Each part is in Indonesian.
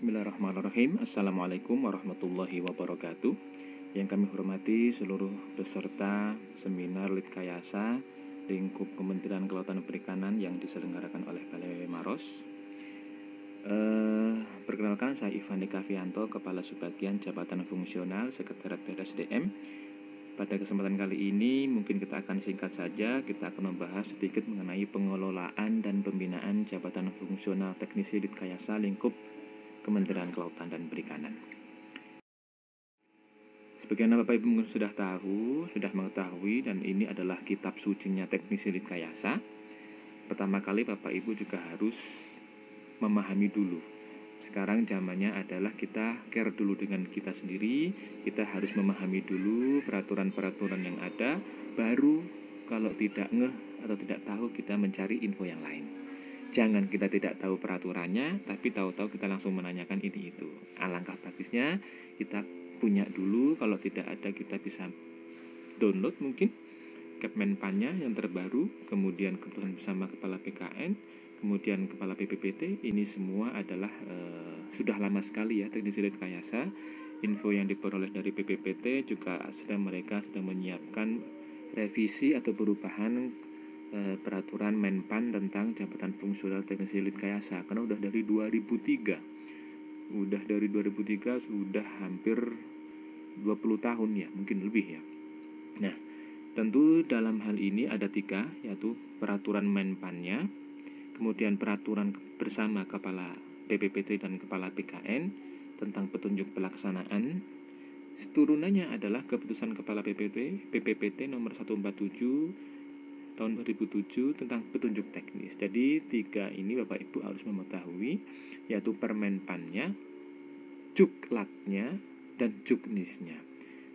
Bismillahirrahmanirrahim. Assalamualaikum warahmatullahi wabarakatuh. Yang kami hormati seluruh peserta seminar Litkayasa lingkup Kementerian Kelautan dan Perikanan yang diselenggarakan oleh Balai Maros. Perkenalkan, saya Ivan Kavianto, Kepala Subbagian Jabatan Fungsional Sekretariat BSDM. Pada kesempatan kali ini mungkin kita akan singkat saja, kita akan membahas sedikit mengenai pengelolaan dan pembinaan Jabatan Fungsional Teknisi Litkayasa lingkup Kementerian Kelautan dan Perikanan. Sebagaimana Bapak Ibu mungkin sudah mengetahui, dan ini adalah kitab sucinya Teknisi Litkayasa. Pertama kali Bapak Ibu juga harus memahami dulu. Sekarang zamannya adalah kita care dulu dengan kita sendiri. Kita harus memahami dulu peraturan-peraturan yang ada, baru kalau tidak ngeh atau tidak tahu kita mencari info yang lain. Jangan kita tidak tahu peraturannya, tapi tahu-tahu kita langsung menanyakan ini itu. Alangkah bagusnya kita punya dulu, kalau tidak ada kita bisa download mungkin Kepmenpannya yang terbaru, kemudian keputusan bersama Kepala PKN, kemudian Kepala BPPT. Ini semua adalah sudah lama sekali ya Teknisi Litkayasa. Info yang diperoleh dari BPPT juga mereka sedang menyiapkan revisi atau perubahan peraturan Menpan tentang Jabatan Fungsional Teknisi Litkayasa, karena udah dari 2003 sudah hampir 20 tahun ya, mungkin lebih ya. Nah, tentu dalam hal ini ada 3, yaitu peraturan Menpannya, kemudian peraturan bersama Kepala BPPT dan Kepala PKN tentang petunjuk pelaksanaan. Turunannya adalah keputusan Kepala BPPT nomor 147 tahun 2007 tentang petunjuk teknis. Jadi 3 ini Bapak Ibu harus mengetahui, yaitu Permenpannya, Juklaknya, dan Juknisnya.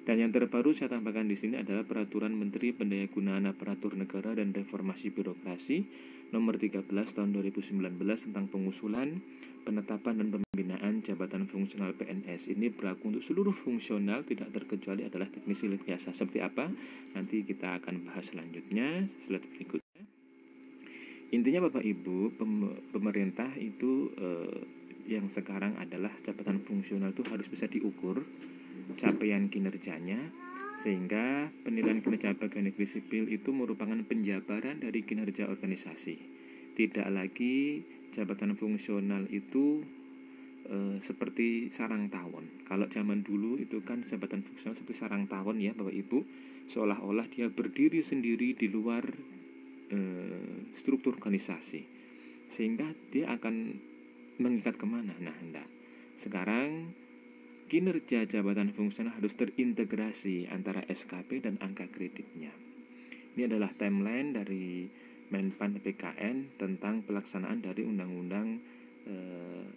Dan yang terbaru saya tambahkan di sini adalah Peraturan Menteri Pendayagunaan Aparatur Negara dan Reformasi Birokrasi nomor 13 tahun 2019 tentang pengusulan, penetapan dan pembinaan jabatan fungsional PNS. Ini berlaku untuk seluruh fungsional, tidak terkecuali adalah Teknisi Litkayasa. Seperti apa? Nanti kita akan bahas selanjutnya, slide berikutnya. Intinya Bapak Ibu, pemerintah itu yang sekarang adalah jabatan fungsional itu harus bisa diukur capaian kinerjanya, sehingga penilaian kinerja pegawai negeri sipil itu merupakan penjabaran dari kinerja organisasi. Tidak lagi jabatan fungsional itu seperti sarang tawon. Kalau zaman dulu itu kan jabatan fungsional seperti sarang tawon ya Bapak Ibu, seolah-olah dia berdiri sendiri di luar struktur organisasi, sehingga dia akan mengikat kemana. Nah, enggak. Sekarang kinerja jabatan fungsional harus terintegrasi antara SKP dan angka kreditnya. Ini adalah timeline dari Menpan PKN tentang pelaksanaan dari Undang-Undang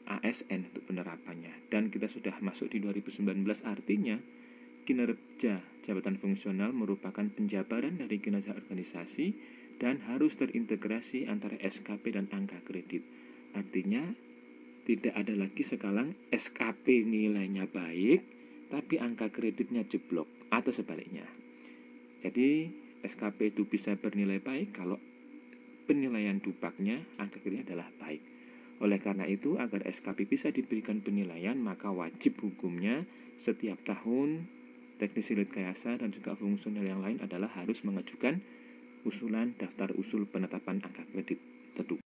ASN untuk penerapannya. Dan kita sudah masuk di 2019, artinya kinerja jabatan fungsional merupakan penjabaran dari kinerja organisasi dan harus terintegrasi antara SKP dan angka kredit. Artinya tidak ada lagi sekarang SKP nilainya baik tapi angka kreditnya jeblok, atau sebaliknya. Jadi SKP itu bisa bernilai baik kalau penilaian dupaknya angka kreditnya adalah baik. Oleh karena itu, agar SKP bisa diberikan penilaian, maka wajib hukumnya setiap tahun Teknisi Litkayasa dan juga fungsional yang lain adalah harus mengajukan usulan daftar usul penetapan angka kredit tentu.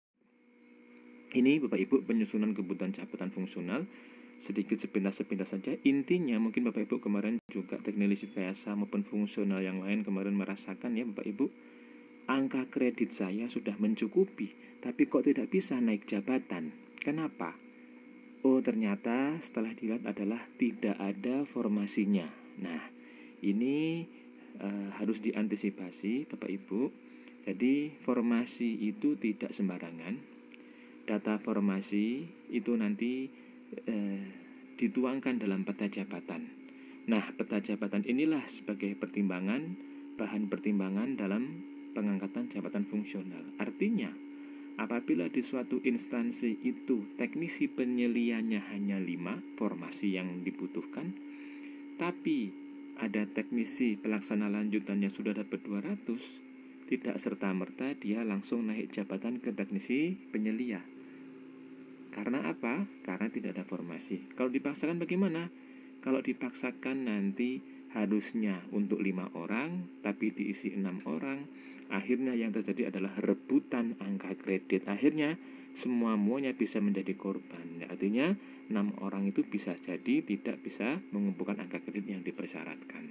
Ini Bapak Ibu penyusunan kebutuhan jabatan fungsional, sedikit sepintas saja. Intinya mungkin Bapak Ibu kemarin juga Teknisi Litkayasa maupun fungsional yang lain kemarin merasakan ya Bapak Ibu, angka kredit saya sudah mencukupi, tapi kok tidak bisa naik jabatan. Kenapa? Oh, ternyata setelah dilihat adalah tidak ada formasinya. Nah, ini harus diantisipasi Bapak Ibu. Jadi formasi itu tidak sembarangan. Data formasi itu nanti dituangkan dalam peta jabatan. Nah, peta jabatan inilah sebagai bahan pertimbangan dalam pengangkatan jabatan fungsional. Artinya, apabila di suatu instansi itu teknisi penyeliannya hanya 5 formasi yang dibutuhkan, tapi ada teknisi pelaksana lanjutan yang sudah dapat 200, tidak serta-merta dia langsung naik jabatan ke teknisi penyelia. Karena apa? Karena tidak ada formasi. Kalau dipaksakan bagaimana? Kalau dipaksakan nanti harusnya untuk 5 orang, tapi diisi 6 orang. Akhirnya yang terjadi adalah rebutan angka kredit. Akhirnya semuanya bisa menjadi korban. Artinya 6 orang itu bisa jadi tidak bisa mengumpulkan angka kredit yang dipersyaratkan.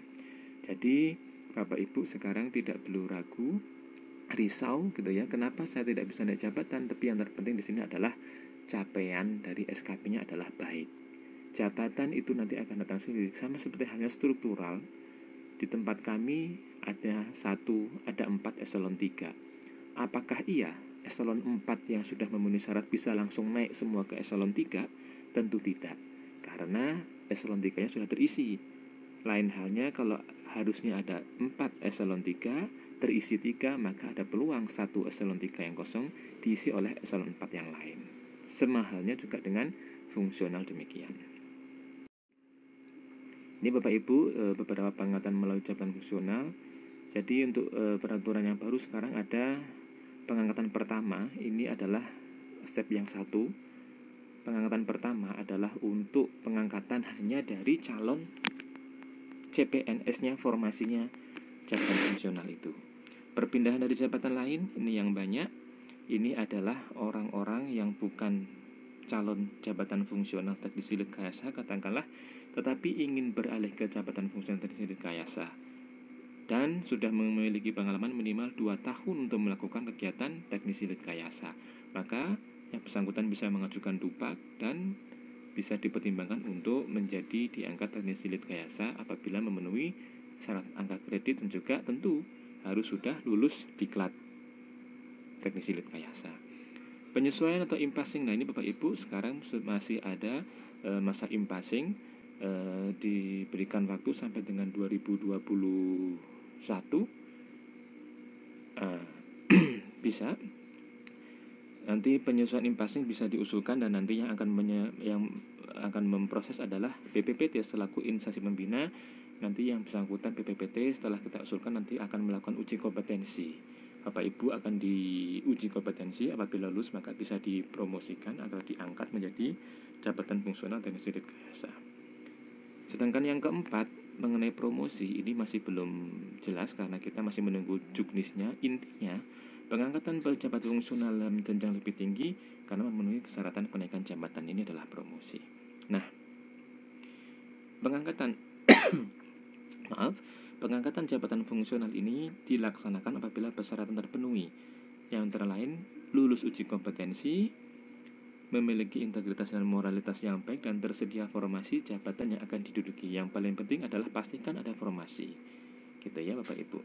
Jadi Bapak Ibu sekarang tidak perlu ragu, risau gitu ya. Kenapa saya tidak bisa naik jabatan? Tapi yang terpenting di sini adalah capaian dari SKP-nya adalah baik. Jabatan itu nanti akan datang sendiri, sama seperti halnya struktural. Di tempat kami ada 4 eselon 3. Apakah iya eselon 4 yang sudah memenuhi syarat bisa langsung naik semua ke eselon 3? Tentu tidak, karena eselon 3-nya sudah terisi. Lain halnya kalau harusnya ada 4 eselon 3, terisi 3, maka ada peluang 1 eselon 3 yang kosong diisi oleh eselon 4 yang lain. Semahalnya juga dengan fungsional demikian. Ini Bapak Ibu beberapa pengangkatan melalui jabatan fungsional. Jadi untuk peraturan yang baru sekarang ada pengangkatan pertama. Ini adalah step yang 1. Pengangkatan pertama adalah untuk pengangkatan hanya dari calon CPNS-nya, formasinya jabatan fungsional itu. Perpindahan dari jabatan lain ini yang banyak. Ini adalah orang-orang yang bukan calon jabatan fungsional teknisi Lidkayasa katakanlah, tetapi ingin beralih ke jabatan fungsional teknisi Lidkayasa dan sudah memiliki pengalaman minimal 2 tahun untuk melakukan kegiatan teknisi Lidkayasa. Maka yang bersangkutan bisa mengajukan dupak dan bisa dipertimbangkan untuk menjadi diangkat teknisi Lidkayasa apabila memenuhi syarat angka kredit dan juga tentu harus sudah lulus diklat teknisi Lidkayasa. Penyesuaian atau impasing, nah ini Bapak Ibu sekarang masih ada masa impasing, diberikan waktu sampai dengan 2021. Bisa nanti penyesuaian impasing bisa diusulkan dan nanti yang akan memproses adalah BPPT selaku instansi pembina. Nanti yang bersangkutan BPPT setelah kita usulkan nanti akan melakukan uji kompetensi. Bapak Ibu akan diuji kompetensi, apabila lulus maka bisa dipromosikan atau diangkat menjadi jabatan fungsional teknisi Lidkayasa. Sedangkan yang keempat mengenai promosi ini masih belum jelas karena kita masih menunggu juknisnya. Intinya pengangkatan pejabat fungsional dalam jenjang lebih tinggi karena memenuhi persyaratan kenaikan jabatan ini adalah promosi. Nah, pengangkatan jabatan fungsional ini dilaksanakan apabila persyaratan terpenuhi, yang antara lain lulus uji kompetensi, memiliki integritas dan moralitas yang baik, dan tersedia formasi jabatan yang akan diduduki. Yang paling penting adalah pastikan ada formasi. Gitu ya Bapak Ibu.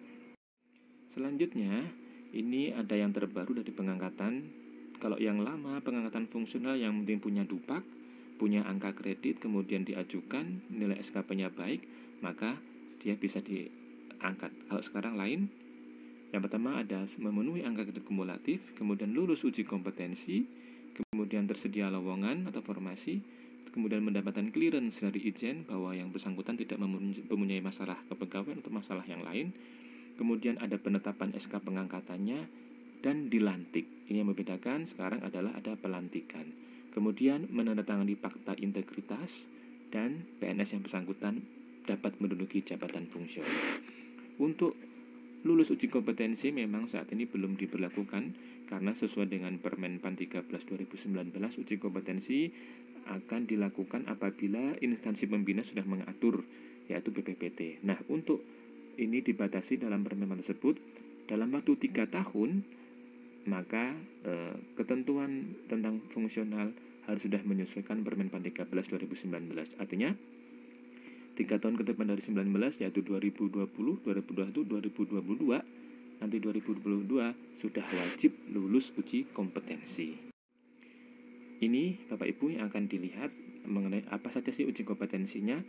Selanjutnya, ini ada yang terbaru dari pengangkatan. Kalau yang lama pengangkatan fungsional yang penting punya dupak, punya angka kredit, kemudian diajukan, nilai SKP-nya baik, maka dia bisa diangkat. Kalau sekarang lain, yang pertama ada memenuhi angka kredit kumulatif, kemudian lulus uji kompetensi, kemudian tersedia lowongan atau formasi, kemudian mendapatkan clearance dari Ijen bahwa yang bersangkutan tidak mempunyai masalah kepegawaian atau masalah yang lain, kemudian ada penetapan SK pengangkatannya, dan dilantik. Ini yang membedakan sekarang adalah ada pelantikan. Kemudian menandatangani fakta integritas dan PNS yang bersangkutan dapat menduduki jabatan fungsional. Untuk lulus uji kompetensi memang saat ini belum diberlakukan karena sesuai dengan Permenpan 13 2019 uji kompetensi akan dilakukan apabila instansi pembina sudah mengatur, yaitu BPPT. Nah, untuk ini dibatasi dalam Permenpan tersebut dalam waktu 3 tahun, maka ketentuan tentang fungsional harus sudah menyesuaikan Permenpan 13 2019. Artinya 3 tahun ke depan dari 19 yaitu 2020, 2021, 2022, nanti 2022 sudah wajib lulus uji kompetensi. Ini Bapak Ibu yang akan dilihat mengenai apa saja sih uji kompetensinya.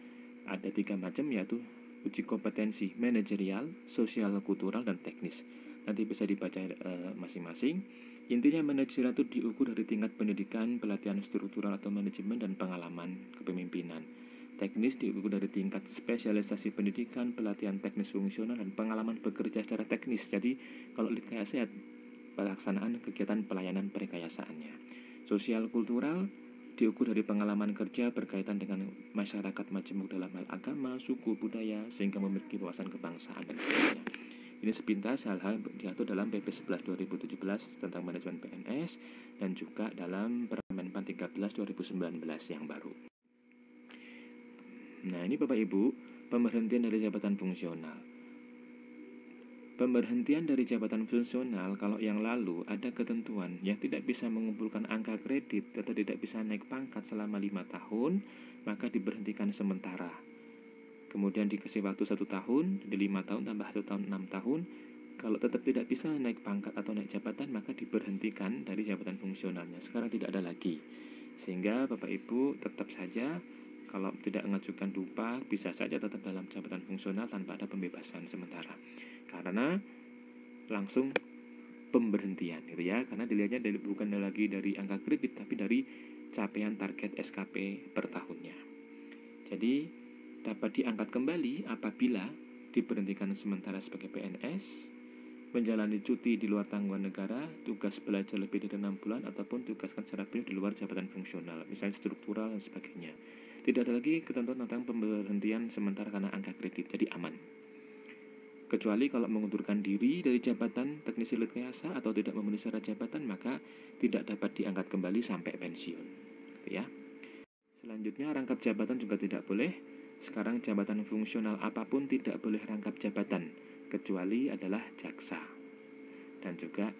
Ada 3 macam, yaitu uji kompetensi manajerial, sosial, kultural, dan teknis. Nanti bisa dibaca masing-masing. Intinya manajerial itu diukur dari tingkat pendidikan, pelatihan struktural atau manajemen, dan pengalaman kepemimpinan. Teknis diukur dari tingkat spesialisasi pendidikan, pelatihan teknis fungsional, dan pengalaman bekerja secara teknis. Jadi kalau Lidkayasa pelaksanaan kegiatan pelayanan perekayasaannya. Sosial kultural diukur dari pengalaman kerja berkaitan dengan masyarakat majemuk dalam hal agama, suku, budaya, sehingga memiliki wawasan kebangsaan dan sebagainya. Ini sepintas hal-hal diatur dalam PP 11 2017 tentang manajemen PNS dan juga dalam Permen 13 2019 yang baru. Nah, ini Bapak Ibu, pemberhentian dari jabatan fungsional. Pemberhentian dari jabatan fungsional, kalau yang lalu ada ketentuan yang tidak bisa mengumpulkan angka kredit atau tidak bisa naik pangkat selama 5 tahun, maka diberhentikan sementara. Kemudian dikasih waktu 1 tahun, di 5 tahun tambah 1 tahun 6 tahun. Kalau tetap tidak bisa naik pangkat atau naik jabatan, maka diberhentikan dari jabatan fungsionalnya. Sekarang tidak ada lagi. Sehingga Bapak Ibu tetap saja kalau tidak mengajukan upah, bisa saja tetap dalam jabatan fungsional tanpa ada pembebasan sementara. Karena langsung pemberhentian gitu ya, karena dilihatnya bukan lagi dari angka kredit tapi dari capaian target SKP per tahunnya. Jadi dapat diangkat kembali apabila diberhentikan sementara sebagai PNS, menjalani cuti di luar tanggungan negara, tugas belajar lebih dari 6 bulan, ataupun tugaskan secara penuh di luar jabatan fungsional, misalnya struktural dan sebagainya. Tidak ada lagi ketentuan tentang pemberhentian sementara karena angka kredit, jadi aman. Kecuali kalau mengundurkan diri dari jabatan teknisi rekayasa atau tidak memenuhi syarat jabatan, maka tidak dapat diangkat kembali sampai pensiun. Gitu ya. Selanjutnya, rangkap jabatan juga tidak boleh. Sekarang jabatan fungsional apapun tidak boleh rangkap jabatan, kecuali adalah jaksa dan juga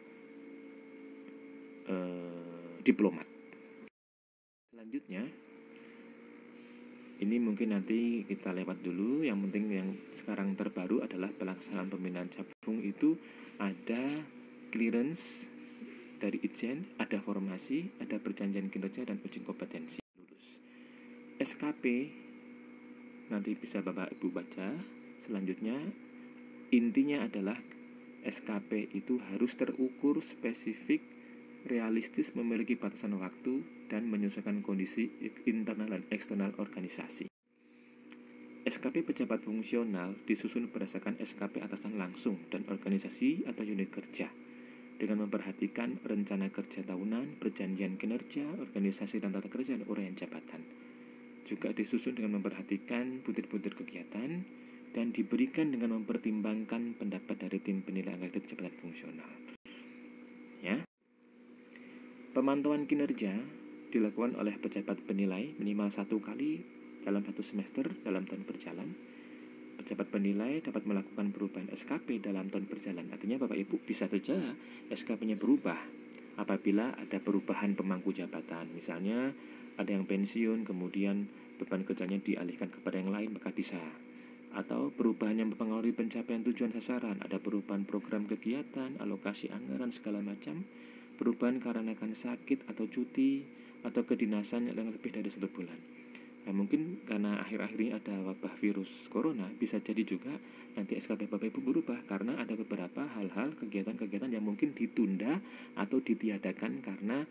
diplomat. Selanjutnya, ini mungkin nanti kita lewat dulu. Yang penting yang sekarang terbaru adalah pelaksanaan pembinaan Japfung itu ada clearance dari Itjen, ada formasi, ada perjanjian kinerja dan uji kompetensi lulus. SKP nanti bisa Bapak Ibu baca. Selanjutnya intinya adalah SKP itu harus terukur, spesifik, realistis, memiliki batasan waktu, dan menyesuaikan kondisi internal dan eksternal organisasi. SKP pejabat fungsional disusun berdasarkan SKP atasan langsung dan organisasi atau unit kerja, dengan memperhatikan rencana kerja tahunan, perjanjian kinerja, organisasi dan tata kerja, dan uraian jabatan. Juga disusun dengan memperhatikan butir-butir kegiatan dan diberikan dengan mempertimbangkan pendapat dari tim penilai angka kredit jabatan fungsional. Ya. Pemantauan kinerja dilakukan oleh pejabat penilai minimal 1 kali dalam 1 semester dalam tahun berjalan. Pejabat penilai dapat melakukan perubahan SKP dalam tahun berjalan. Artinya Bapak Ibu bisa saja SKP-nya berubah apabila ada perubahan pemangku jabatan. Misalnya ada yang pensiun, kemudian beban kerjanya dialihkan kepada yang lain, maka bisa. Atau perubahan yang mempengaruhi pencapaian tujuan sasaran, ada perubahan program kegiatan, alokasi anggaran, segala macam. Perubahan karena akan sakit atau cuti atau kedinasan yang lebih dari 1 bulan. Nah, mungkin karena akhir-akhir ini ada wabah virus corona, bisa jadi juga nanti SKP Bapak Ibu berubah karena ada beberapa hal-hal kegiatan-kegiatan yang mungkin ditunda atau ditiadakan karena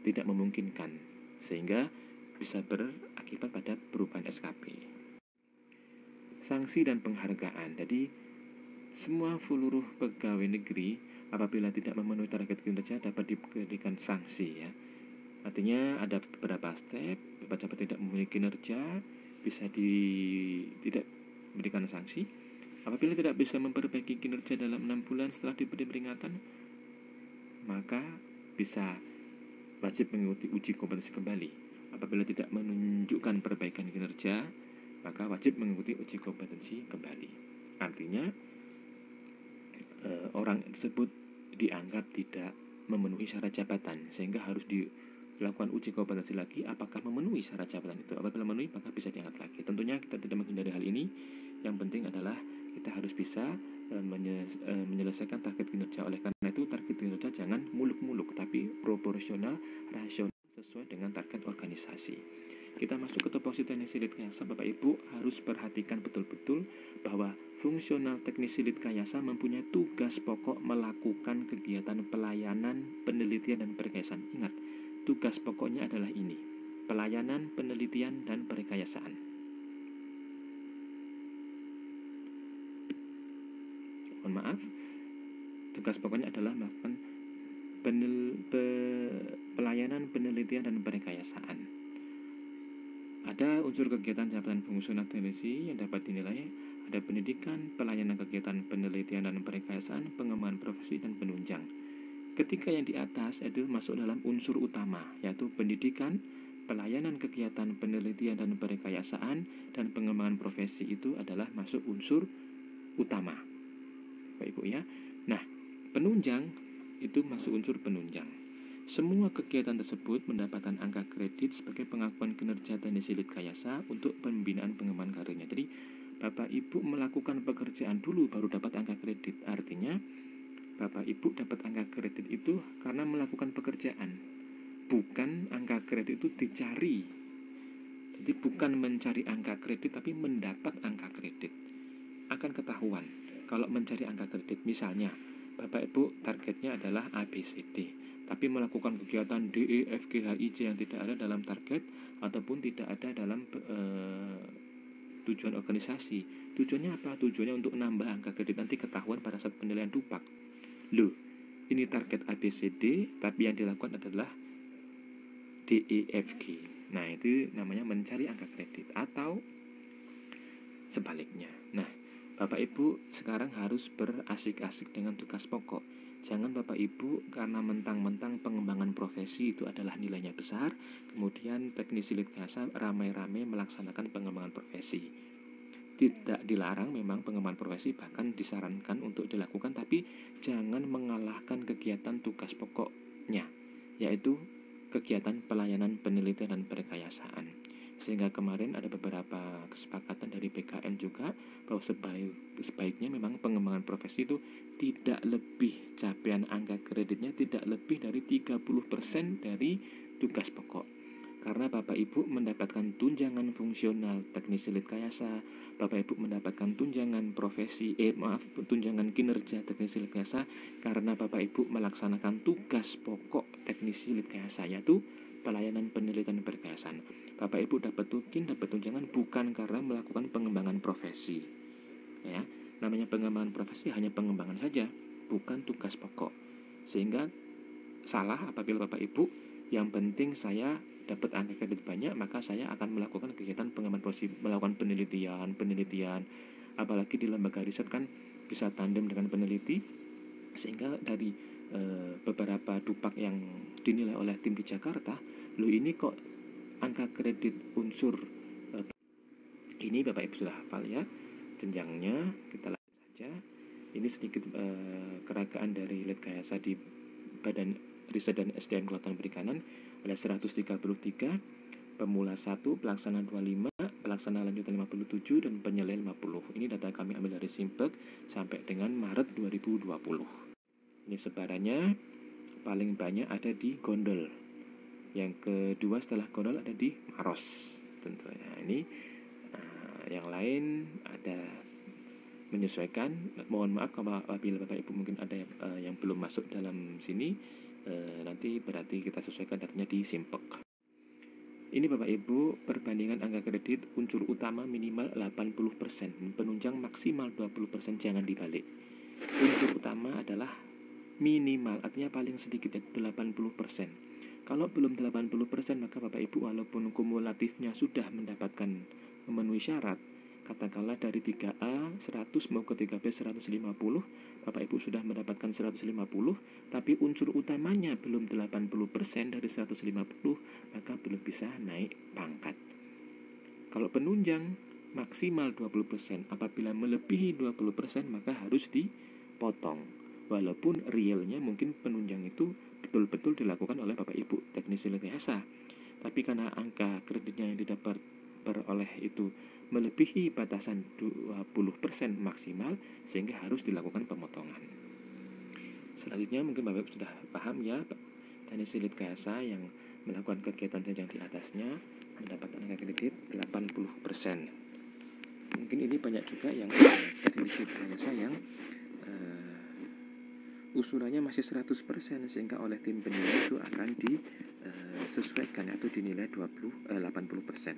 tidak memungkinkan, sehingga bisa berakibat pada perubahan SKP. Sanksi dan penghargaan. Jadi semua seluruh pegawai negeri apabila tidak memenuhi target kinerja dapat diberikan sanksi ya. Artinya ada beberapa step, pejabat tidak memenuhi kinerja bisa tidak diberikan sanksi. Apabila tidak bisa memperbaiki kinerja dalam 6 bulan setelah diberi peringatan, maka bisa wajib mengikuti uji kompetensi kembali. Apabila tidak menunjukkan perbaikan kinerja, maka wajib mengikuti uji kompetensi kembali. Artinya orang tersebut dianggap tidak memenuhi syarat jabatan, sehingga harus dilakukan uji kompetensi lagi apakah memenuhi syarat jabatan itu. Apabila memenuhi, maka bisa diangkat lagi. Tentunya kita tidak menghindari hal ini. Yang penting adalah kita harus bisa menyelesaikan target kinerja. Oleh karena itu target kinerja jangan muluk-muluk, tapi proporsional, rasional, sesuai dengan target organisasi. Kita masuk ke topoksi teknisi Litkayasa, Bapak Ibu harus perhatikan betul-betul bahwa fungsional teknisi Litkayasa mempunyai tugas pokok melakukan kegiatan pelayanan, penelitian, dan perekayasaan. Ingat, tugas pokoknya adalah ini: pelayanan, penelitian, dan perekayasaan. Mohon maaf, tugas pokoknya adalah melakukan pelayanan penelitian dan perekayasaan. Ada unsur kegiatan jabatan fungsional teknisi yang dapat dinilai, ada pendidikan, pelayanan kegiatan penelitian dan perekayasaan, pengembangan profesi, dan penunjang. Ketika yang di atas itu masuk dalam unsur utama, yaitu pendidikan, pelayanan kegiatan penelitian dan perekayasaan, dan pengembangan profesi itu adalah masuk unsur utama, Bapak Ibu ya. Nah, penunjang itu masuk unsur penunjang. Semua kegiatan tersebut mendapatkan angka kredit sebagai pengakuan kinerja teknisi Litkayasa untuk pembinaan pengembangan karirnya. Jadi Bapak Ibu melakukan pekerjaan dulu baru dapat angka kredit. Artinya Bapak Ibu dapat angka kredit itu karena melakukan pekerjaan, bukan angka kredit itu dicari. Jadi bukan mencari angka kredit tapi mendapat angka kredit. Akan ketahuan kalau mencari angka kredit. Misalnya Bapak Ibu targetnya adalah ABCD, tapi melakukan kegiatan D, E, F, G, H, I, J yang tidak ada dalam target ataupun tidak ada dalam tujuan organisasi. Tujuannya apa? Tujuannya untuk nambah angka kredit, nanti ketahuan pada saat penilaian dupak. Loh, ini target ABCD tapi yang dilakukan adalah D, E, F, G. Nah, itu namanya mencari angka kredit atau sebaliknya. Nah, Bapak Ibu sekarang harus berasik-asik dengan tugas pokok. Jangan Bapak Ibu karena mentang-mentang pengembangan profesi itu adalah nilainya besar, kemudian teknisi Litkayasa ramai-ramai melaksanakan pengembangan profesi. Tidak dilarang memang pengembangan profesi, bahkan disarankan untuk dilakukan, tapi jangan mengalahkan kegiatan tugas pokoknya, yaitu kegiatan pelayanan penelitian dan perekayasaan. Sehingga kemarin ada beberapa kesepakatan dari BKN juga bahwa sebaiknya memang pengembangan profesi itu tidak lebih, capaian angka kreditnya tidak lebih dari 30% dari tugas pokok. Karena Bapak Ibu mendapatkan tunjangan fungsional teknisi Litkayasa, Bapak Ibu mendapatkan tunjangan tunjangan kinerja teknisi Litkayasa karena Bapak Ibu melaksanakan tugas pokok teknisi Litkayasa, yaitu pelayanan penelitian dan perekayasaan. Bapak Ibu dapat tunjangan bukan karena melakukan pengembangan profesi. Ya, namanya pengembangan profesi hanya pengembangan saja, bukan tugas pokok. Sehingga salah apabila Bapak Ibu yang penting saya dapat angka kredit banyak, maka saya akan melakukan kegiatan pengembangan profesi, melakukan penelitian, apalagi di lembaga riset kan bisa tandem dengan peneliti, sehingga dari beberapa dupak yang dinilai oleh tim di Jakarta, loh ini kok angka kredit unsur ini Bapak Ibu sudah hafal ya jenjangnya. Kita lanjut saja. Ini sedikit keragaan dari Litkayasa di Badan Riset dan SDM Kelautan Perikanan. Ada 133, pemula 1, pelaksana 25, pelaksana lanjutan 57, dan penyelesai 50. Ini data kami ambil dari Simpek sampai dengan Maret 2020. Ini sebarannya paling banyak ada di Gondol. Yang kedua setelah Gondol ada di Maros tentunya. Ini yang lain ada menyesuaikan. Mohon maaf apabila Bapak Ibu mungkin ada yang belum masuk dalam sini, nanti berarti kita sesuaikan datanya di Simpek. Ini Bapak Ibu perbandingan angka kredit unsur utama minimal 80%, penunjang maksimal 20%, jangan dibalik. Unsur utama adalah minimal, artinya paling sedikit 80%. Kalau belum 80%, maka Bapak Ibu walaupun kumulatifnya sudah mendapatkan memenuhi syarat, katakanlah dari 3A 100 mau ke 3B 150, Bapak Ibu sudah mendapatkan 150, tapi unsur utamanya belum 80% dari 150, maka belum bisa naik pangkat. Kalau penunjang maksimal 20%, apabila melebihi 20% maka harus dipotong. Walaupun realnya mungkin penunjang itu betul-betul dilakukan oleh Bapak Ibu teknisi Litkayasa, tapi karena angka kreditnya yang didapat beroleh itu melebihi batasan 20% maksimal, sehingga harus dilakukan pemotongan. Selanjutnya mungkin Bapak Ibu sudah paham ya, teknisi Litkayasa yang melakukan kegiatan jenjang di atasnya mendapatkan angka kredit 80%. Mungkin ini banyak juga yang teknisi Litkayasa yang usulannya masih 100%, sehingga oleh tim penilai itu akan disesuaikan atau dinilai 80%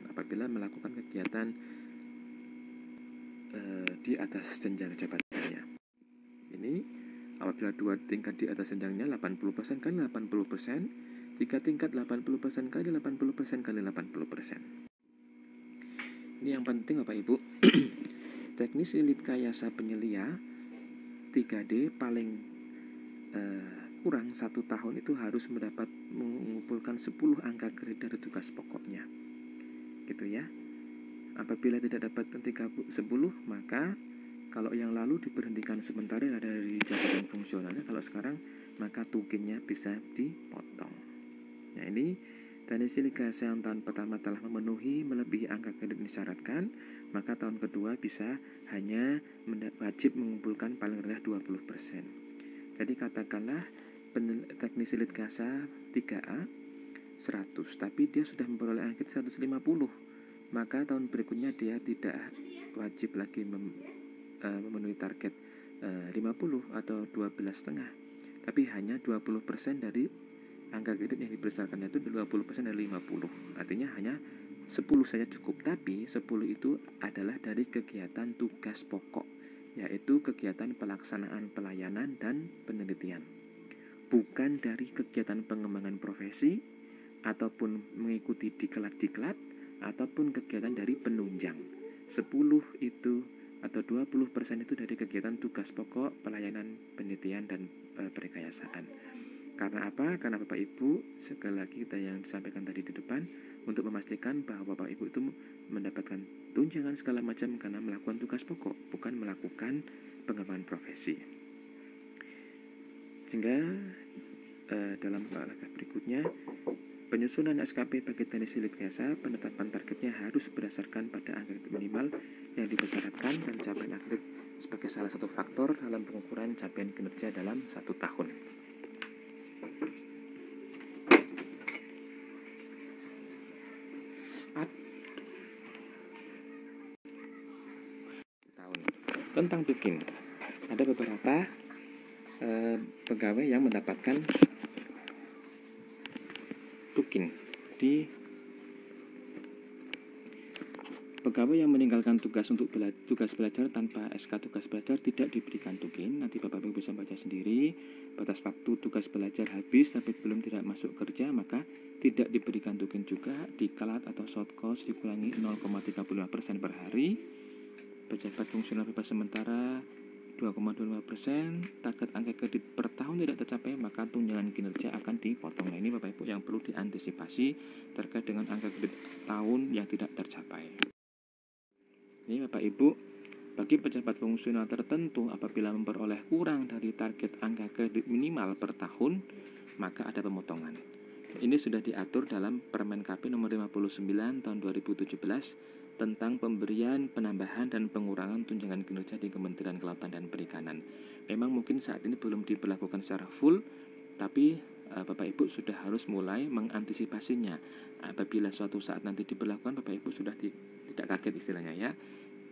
apabila melakukan kegiatan di atas jenjang jabatannya. Ini Apabila 2 tingkat di atas jenjangnya 80% kali 80%, 3 tingkat 80% kali 80% kali 80%. Ini yang penting Bapak Ibu. Teknisi Litkayasa Penyelia 3D paling kurang 1 tahun itu harus mengumpulkan 10 angka kredit dari tugas pokoknya, gitu ya. Apabila tidak dapat 10, maka kalau yang lalu diberhentikan sementara dari jabatan fungsionalnya, kalau sekarang maka tukinnya bisa dipotong. Nah, ini teknisi Litkayasa yang tahun pertama telah memenuhi melebihi angka kredit yang disyaratkan, maka tahun kedua bisa hanya wajib mengumpulkan paling rendah 20%. Jadi katakanlah teknisi Litkayasa 3A 100, tapi dia sudah memperoleh angka 150, maka tahun berikutnya dia tidak wajib lagi memenuhi target 50 atau 12,5, tapi hanya 20% dari angka kredit yang dibesarkan itu 20% dari 50. Artinya hanya 10 saja cukup, tapi 10 itu adalah dari kegiatan tugas pokok, yaitu kegiatan pelaksanaan pelayanan dan penelitian, bukan dari kegiatan pengembangan profesi ataupun mengikuti diklat-diklat ataupun kegiatan dari penunjang. 10 itu atau 20% itu dari kegiatan tugas pokok, pelayanan, penelitian, dan perkayasaan. Karena apa? Karena Bapak Ibu, sekali lagi kita yang disampaikan tadi di depan, untuk memastikan bahwa Bapak Ibu itu mendapatkan tunjangan segala macam karena melakukan tugas pokok, bukan melakukan pengembangan profesi. Sehingga dalam paragraf berikutnya, penyusunan SKP bagi teknisi Litkayasa, penetapan targetnya harus berdasarkan pada angka minimal yang dibesarkan dan capaian akredit sebagai salah satu faktor dalam pengukuran capaian kinerja dalam 1 tahun. Tentang tukin, ada beberapa pegawai yang mendapatkan tukin. Pegawai yang meninggalkan tugas untuk tugas belajar tanpa SK tugas belajar tidak diberikan tukin. Nanti Bapak Ibu bisa baca sendiri. Batas waktu tugas belajar habis tapi belum tidak masuk kerja, maka tidak diberikan tukin juga. Diklat atau short cost dikurangi 0,35% per hari. Pejabat fungsional bebas sementara 2,25%. Target angka kredit per tahun tidak tercapai, maka tunjangan kinerja akan dipotong. Nah, ini Bapak Ibu yang perlu diantisipasi terkait dengan angka kredit tahun yang tidak tercapai. Ini Bapak Ibu, bagi pejabat fungsional tertentu apabila memperoleh kurang dari target angka kredit minimal per tahun, maka ada pemotongan. Ini sudah diatur dalam Permen KP nomor 59 tahun 2017 tentang pemberian, penambahan, dan pengurangan tunjangan kinerja di Kementerian Kelautan dan Perikanan. Memang mungkin saat ini belum diberlakukan secara full, tapi Bapak Ibu sudah harus mulai mengantisipasinya. Apabila suatu saat nanti diberlakukan, Bapak Ibu sudah tidak kaget istilahnya ya.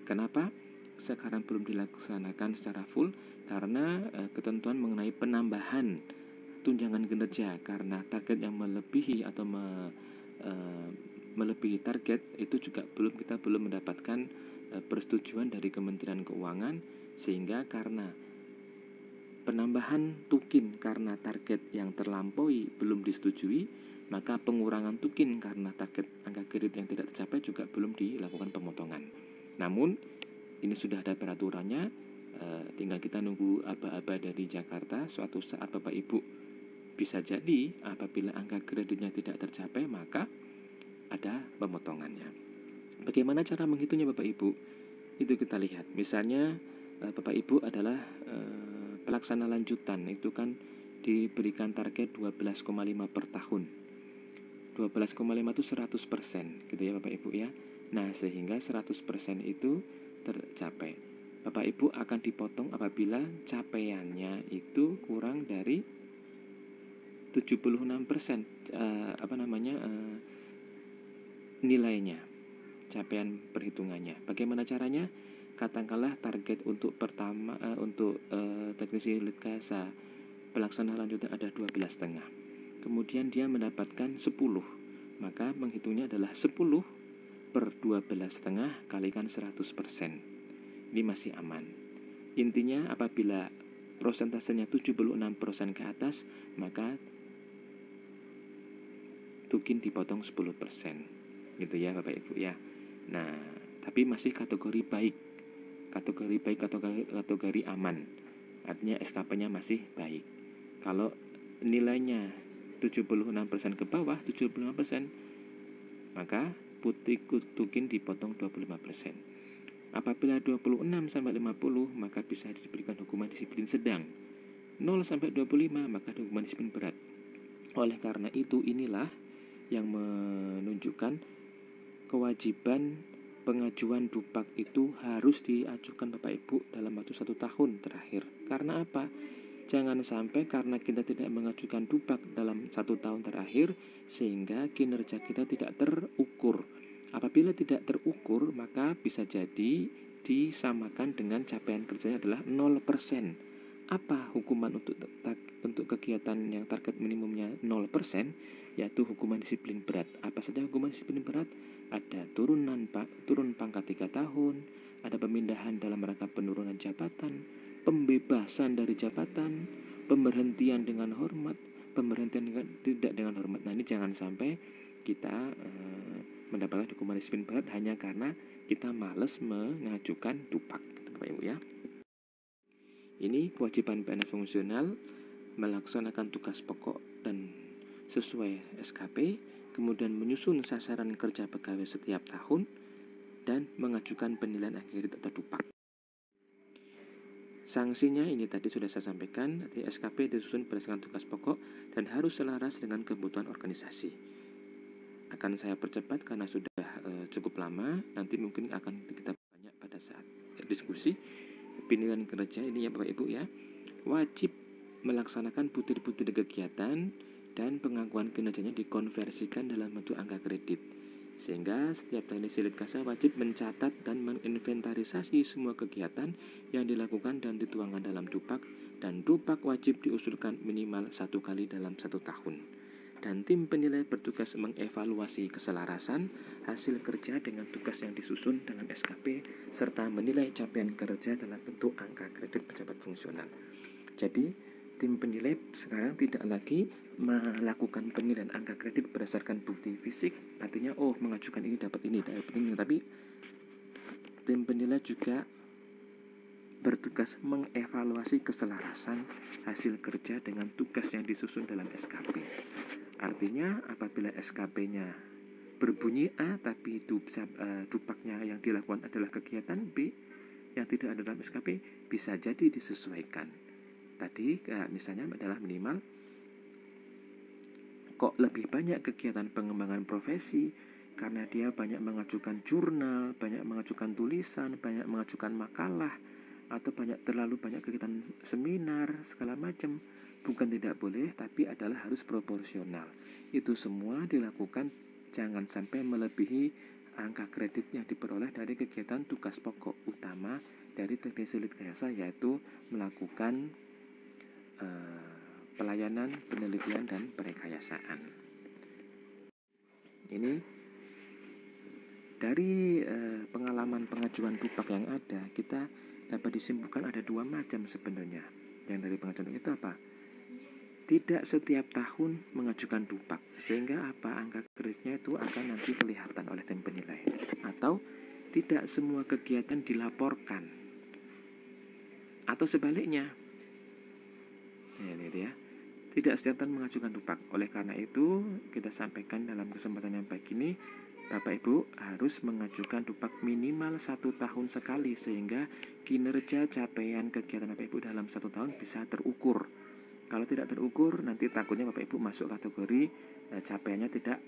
Kenapa sekarang belum dilaksanakan secara full? Karena ketentuan mengenai penambahan tunjangan kinerja karena target yang melebihi atau melebihi target itu juga kita belum mendapatkan persetujuan dari Kementerian Keuangan, sehingga karena penambahan tukin karena target yang terlampaui belum disetujui, maka pengurangan tukin karena target angka kredit yang tidak tercapai juga belum dilakukan pemotongan. Namun ini sudah ada peraturannya, tinggal kita nunggu aba-aba dari Jakarta. Suatu saat Bapak Ibu bisa jadi apabila angka kreditnya tidak tercapai, maka ada pemotongannya. Bagaimana cara menghitungnya Bapak Ibu? Itu kita lihat. Misalnya Bapak Ibu adalah pelaksana lanjutan, itu kan diberikan target 12,5 per tahun. 12,5 itu 100% gitu ya Bapak Ibu ya. Nah, sehingga 100% itu tercapai. Bapak Ibu akan dipotong apabila capaiannya itu kurang dari 76% nilainya, capaian perhitungannya. Bagaimana caranya? Katakanlah target untuk teknisi Litkayasa pelaksana lanjutan ada 12,5. Kemudian dia mendapatkan 10, maka menghitungnya adalah 10 per 12,5 kalikan 100%. Ini masih aman. Intinya apabila prosentasenya 76% ke atas, maka tukin dipotong 10%. Gitu ya Bapak Ibu ya. Nah, tapi masih kategori baik. Kategori baik atau kategori aman. Artinya SKP-nya masih baik. Kalau nilainya 76% ke bawah, 75%, maka putih tukin dipotong 25%. Apabila 26 sampai 50, maka bisa diberikan hukuman disiplin sedang. 0 sampai 25, maka hukuman disiplin berat. Oleh karena itu, inilah yang menunjukkan kewajiban pengajuan dupak itu harus diajukan Bapak Ibu dalam waktu 1 tahun terakhir. Karena apa? Jangan sampai karena kita tidak mengajukan dupak dalam 1 tahun terakhir sehingga kinerja kita tidak terukur. Apabila tidak terukur, maka bisa jadi disamakan dengan capaian kerjanya adalah 0%. Apa hukuman untuk kegiatan yang target minimumnya 0%? Yaitu hukuman disiplin berat. Apa saja hukuman disiplin berat? Ada turun pangkat 3 tahun, ada pemindahan dalam rangka penurunan jabatan, pembebasan dari jabatan, pemberhentian dengan hormat, pemberhentian tidak dengan hormat. Nah, ini jangan sampai kita mendapatkan hukuman disiplin berat hanya karena kita malas mengajukan dupak, Bapak Ibu ya. Ini kewajiban PNS fungsional melaksanakan tugas pokok dan sesuai SKP, kemudian menyusun sasaran kerja pegawai setiap tahun, dan mengajukan penilaian akhir atau dupak. Sanksinya ini tadi sudah saya sampaikan, SKP disusun berdasarkan tugas pokok dan harus selaras dengan kebutuhan organisasi. Akan saya percepat karena sudah cukup lama, nanti mungkin akan kita banyak pada saat diskusi. Penilaian kerja ini ya Bapak Ibu ya, wajib melaksanakan butir-butir kegiatan dan pengakuan kinerjanya dikonversikan dalam bentuk angka kredit. Sehingga setiap teknik silit kasa wajib mencatat dan menginventarisasi semua kegiatan yang dilakukan dan dituangkan dalam dupak, dan dupak wajib diusulkan minimal 1 kali dalam 1 tahun. Dan tim penilai bertugas mengevaluasi keselarasan hasil kerja dengan tugas yang disusun dalam SKP serta menilai capaian kerja dalam bentuk angka kredit pejabat fungsional. Jadi tim penilai sekarang tidak lagi melakukan penilaian angka kredit berdasarkan bukti fisik, artinya mengajukan ini dapat ini, tapi tim penilai juga bertugas mengevaluasi keselarasan hasil kerja dengan tugas yang disusun dalam SKP. Artinya apabila SKP-nya berbunyi A tapi dupaknya yang dilakukan adalah kegiatan B yang tidak ada dalam SKP, bisa jadi disesuaikan. Tadi misalnya adalah minimal kok lebih banyak kegiatan pengembangan profesi karena dia banyak mengajukan jurnal, banyak mengajukan tulisan, banyak mengajukan makalah, atau terlalu banyak kegiatan seminar segala macam. Bukan tidak boleh, tapi adalah harus proporsional. Itu semua dilakukan jangan sampai melebihi angka kredit yang diperoleh dari kegiatan tugas pokok utama dari teknik silit kasa, yaitu melakukan pelayanan, penelitian, dan perekayasaan. Ini dari pengalaman pengajuan dupak yang ada, kita dapat disimpulkan ada 2 macam sebenarnya. Yang dari pengajuan itu apa? Tidak setiap tahun mengajukan dupak, sehingga angka kreditnya itu akan nanti kelihatan oleh tim penilai. Atau tidak semua kegiatan dilaporkan, atau sebaliknya. Ya. Tidak setiap tahun mengajukan dupak. Oleh karena itu, kita sampaikan dalam kesempatan yang baik ini, Bapak Ibu harus mengajukan dupak minimal 1 tahun sekali, sehingga kinerja capaian kegiatan Bapak Ibu dalam 1 tahun bisa terukur. Kalau tidak terukur, nanti takutnya Bapak Ibu masuk kategori capaiannya tidak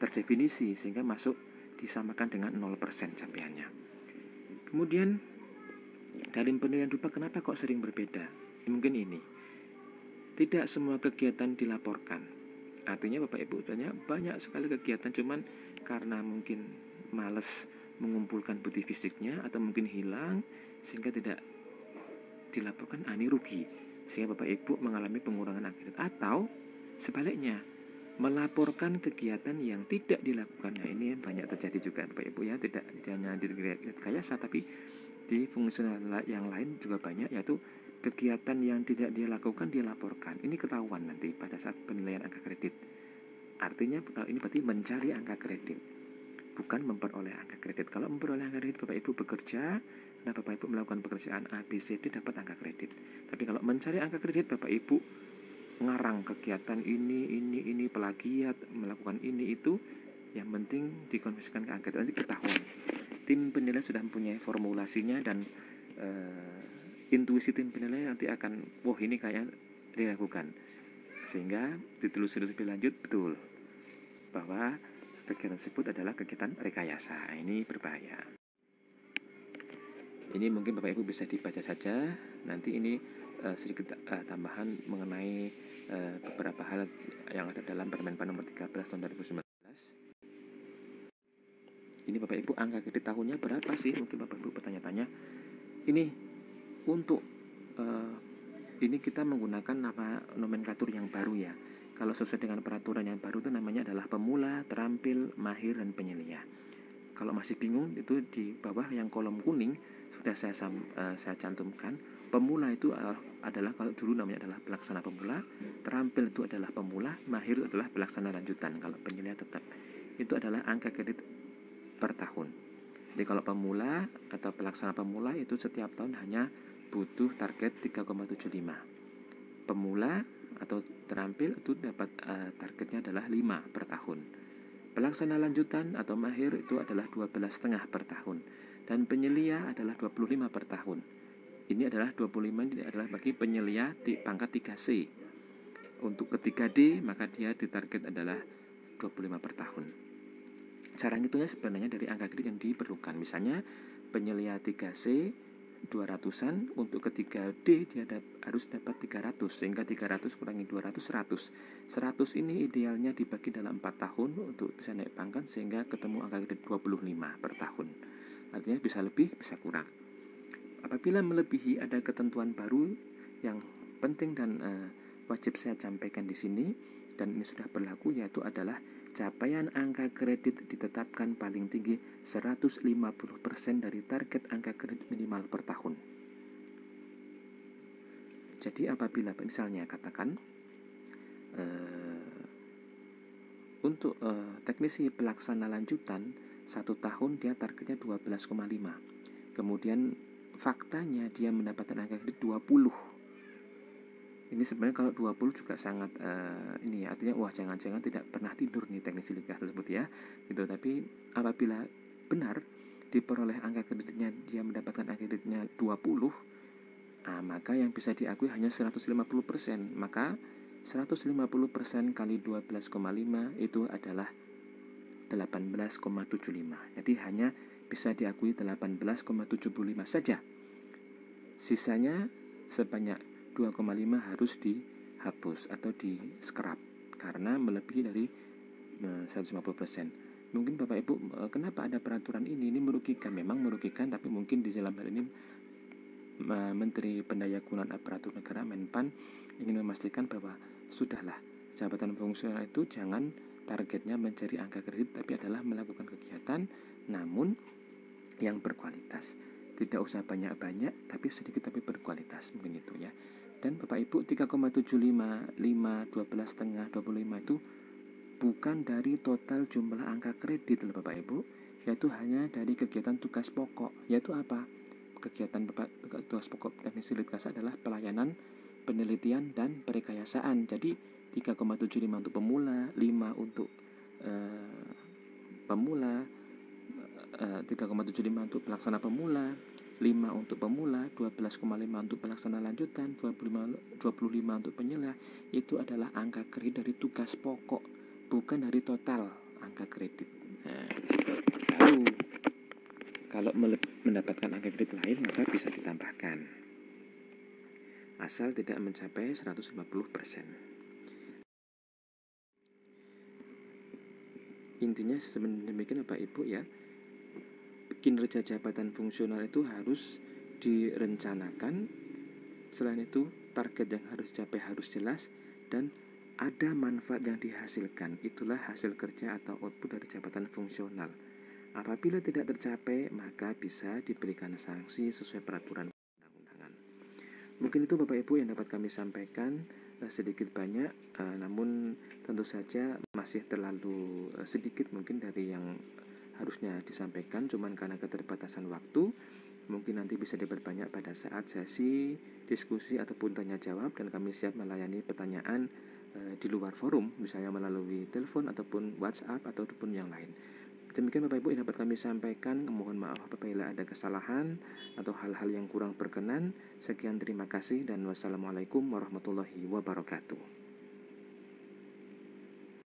terdefinisi, sehingga masuk disamakan dengan 0% capaiannya. Kemudian dalam penilaian dupak kenapa kok sering berbeda? Mungkin ini, tidak semua kegiatan dilaporkan. Artinya Bapak Ibu banyak sekali kegiatan, cuman karena mungkin malas mengumpulkan bukti fisiknya atau mungkin hilang sehingga tidak dilaporkan, ini rugi, sehingga Bapak Ibu mengalami pengurangan kredit. Atau sebaliknya, melaporkan kegiatan yang tidak dilakukan. Nah, ini banyak terjadi juga Bapak Ibu ya, tidak hanya di kayasa tapi di fungsional yang lain juga banyak, yaitu kegiatan yang tidak dia lakukan dia laporkan. Ini ketahuan nanti pada saat penilaian angka kredit. Artinya ini berarti mencari angka kredit, bukan memperoleh angka kredit. Kalau memperoleh angka kredit, Bapak Ibu bekerja, nah Bapak Ibu melakukan pekerjaan A, B, C, D, dapat angka kredit. Tapi kalau mencari angka kredit, Bapak Ibu ngarang kegiatan ini, plagiat, melakukan ini, itu, yang penting dikonversikan ke angka, nanti ketahuan. Tim penilai sudah mempunyai formulasinya dan intuisi tim penilai nanti akan, wah ini kayak dilakukan. Sehingga ditelusuri lebih lanjut, betul bahwa kegiatan tersebut adalah kegiatan rekayasa. Ini berbahaya. Ini mungkin Bapak Ibu bisa dibaca saja. Nanti ini sedikit tambahan mengenai beberapa hal yang ada dalam Permenpan nomor 13 tahun 2019. Ini Bapak Ibu, angka kredit tahunnya berapa sih? Mungkin Bapak Ibu bertanya-tanya. Ini untuk ini kita menggunakan nama nomenklatur yang baru ya. Kalau sesuai dengan peraturan yang baru itu namanya adalah pemula, terampil, mahir, dan penyelia. Kalau masih bingung, itu di bawah yang kolom kuning sudah saya cantumkan. Pemula itu adalah kalau dulu namanya adalah pelaksana pemula, terampil itu adalah pemula, mahir itu adalah pelaksana lanjutan. Kalau penyelia tetap itu adalah angka kredit per tahun. Jadi kalau pemula atau pelaksana pemula itu setiap tahun hanya butuh target 3,75. Pemula atau terampil itu dapat targetnya adalah 5 per tahun. Pelaksana lanjutan atau mahir itu adalah 12,5 per tahun. Dan penyelia adalah 25 per tahun. Ini adalah 25, ini adalah bagi penyelia di pangkat 3C. Untuk ke 3D maka dia ditarget adalah 25 per tahun. Cara ngitungnya sebenarnya dari angka kredit yang diperlukan. Misalnya penyelia 3C 200-an, untuk ke 3D dia harus dapat 300, sehingga 300 kurangi 200, 100. 100 ini idealnya dibagi dalam 4 tahun untuk bisa naik pangkat, sehingga ketemu angka kredit 25 per tahun. Artinya bisa lebih, bisa kurang. Apabila melebihi, ada ketentuan baru yang penting dan wajib saya sampaikan di sini, dan ini sudah berlaku, yaitu adalah capaian angka kredit ditetapkan paling tinggi 150% dari target angka kredit minimal per tahun. Jadi apabila misalnya katakan untuk teknisi pelaksana lanjutan 1 tahun dia targetnya 12,5. Kemudian faktanya dia mendapatkan angka kredit 20. Ini sebenarnya kalau 20 juga sangat ini ya, artinya wah jangan-jangan tidak pernah tidur nih teknisi likas tersebut ya. Gitu. Tapi apabila benar diperoleh angka kreditnya, dia mendapatkan angka kreditnya 20, maka yang bisa diakui hanya 150%. Maka 150% kali 12,5 itu adalah 18,75. Jadi hanya bisa diakui 18,75 saja. Sisanya sebanyak 2,5 harus dihapus atau di scrap karena melebihi dari 150%. Mungkin Bapak Ibu, kenapa ada peraturan ini? Ini merugikan, memang merugikan, tapi mungkin di dalam hal ini Menteri Pendayagunaan Aparatur Negara Menpan ingin memastikan bahwa sudahlah, jabatan fungsional itu jangan targetnya mencari angka kredit, tapi adalah melakukan kegiatan namun yang berkualitas. Tidak usah banyak-banyak, tapi sedikit tapi berkualitas, mungkin itu ya. Dan Bapak Ibu, 3,75, 5, 12,5, 25 itu bukan dari total jumlah angka kredit loh Bapak Ibu, yaitu hanya dari kegiatan tugas pokok. Yaitu apa? Kegiatan tugas pokok teknisi litkasa adalah pelayanan, penelitian, dan perekayasaan. Jadi 3,75 untuk pemula, 5 untuk pemula, 3,75 untuk pelaksana pemula, 5 untuk pemula, 12,5 untuk pelaksana lanjutan, 25 untuk penyelia. Itu adalah angka kredit dari tugas pokok, bukan dari total angka kredit. Lalu kalau mendapatkan angka kredit lain maka bisa ditambahkan, asal tidak mencapai 150%. Intinya sebenarnya demikian Bapak Ibu ya. Kinerja jabatan fungsional itu harus direncanakan. Selain itu, target yang harus dicapai harus jelas dan ada manfaat yang dihasilkan. Itulah hasil kerja atau output dari jabatan fungsional. Apabila tidak tercapai, maka bisa diberikan sanksi sesuai peraturan perundang-undangan. Mungkin itu Bapak Ibu yang dapat kami sampaikan, sedikit banyak, namun tentu saja masih terlalu sedikit mungkin dari yang harusnya disampaikan, cuman karena keterbatasan waktu. Mungkin nanti bisa diperbanyak pada saat sesi diskusi ataupun tanya jawab, dan kami siap melayani pertanyaan di luar forum, misalnya melalui telepon ataupun WhatsApp ataupun yang lain. Demikian Bapak Ibu yang dapat kami sampaikan. Mohon maaf apabila ada kesalahan atau hal-hal yang kurang berkenan. Sekian, terima kasih, dan wassalamualaikum warahmatullahi wabarakatuh.